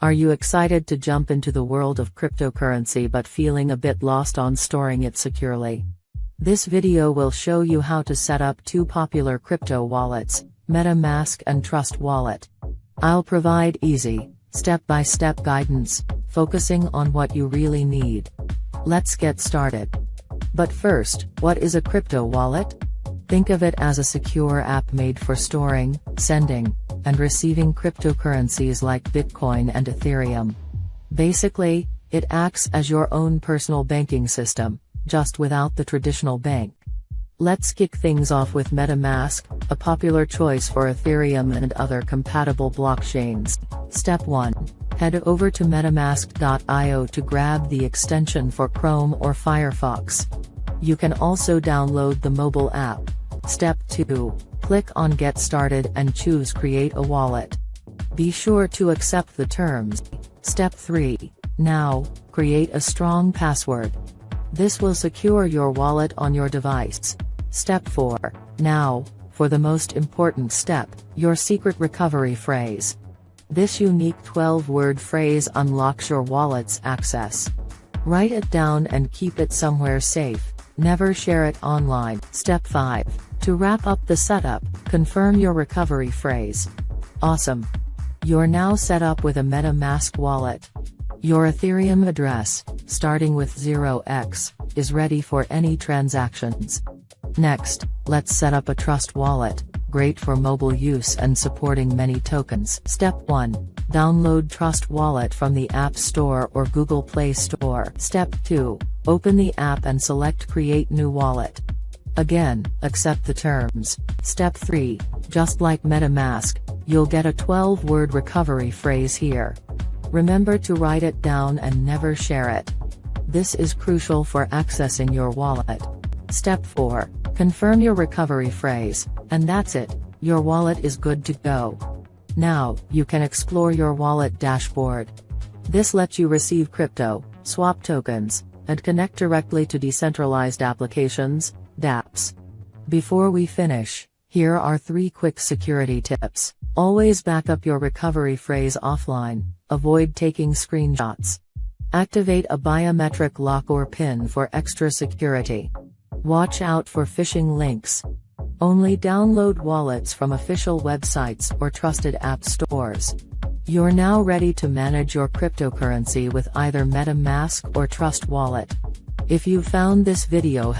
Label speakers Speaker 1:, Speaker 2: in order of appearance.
Speaker 1: Are you excited to jump into the world of cryptocurrency but feeling a bit lost on storing it securely? This video will show you how to set up two popular crypto wallets, MetaMask and Trust Wallet. I'll provide easy, step-by-step guidance, focusing on what you really need. Let's get started. But first, what is a crypto wallet? Think of it as a secure app made for storing, sending, and receiving cryptocurrencies like Bitcoin and Ethereum. Basically, it acts as your own personal banking system, just without the traditional bank. Let's kick things off with MetaMask, a popular choice for Ethereum and other compatible blockchains. Step 1. Head over to MetaMask.io to grab the extension for Chrome or Firefox. You can also download the mobile app. Step 2. Click on Get Started and choose Create a Wallet. Be sure to accept the terms. Step 3. Now, create a strong password. This will secure your wallet on your device. Step 4. Now, for the most important step, your secret recovery phrase. This unique 12-word phrase unlocks your wallet's access. Write it down and keep it somewhere safe. Never share it online. Step 5. To wrap up the setup, confirm your recovery phrase. Awesome! You're now set up with a MetaMask wallet. Your Ethereum address, starting with 0x, is ready for any transactions. Next, let's set up a Trust Wallet, great for mobile use and supporting many tokens. Step 1. Download Trust Wallet from the App Store or Google Play Store. Step 2. Open the app and select Create New Wallet. Again, accept the terms. Step 3. Just like MetaMask, you'll get a 12-word recovery phrase here. Remember to write it down and never share it. This is crucial for accessing your wallet. Step 4. Confirm your recovery phrase, and that's it, your wallet is good to go. Now, you can explore your wallet dashboard. This lets you receive crypto, swap tokens, and connect directly to decentralized applications, dApps. Before we finish, here are 3 quick security tips. Always back up your recovery phrase offline, avoid taking screenshots. Activate a biometric lock or PIN for extra security. Watch out for phishing links. Only download wallets from official websites or trusted app stores. You're now ready to manage your cryptocurrency with either MetaMask or Trust Wallet. If you found this video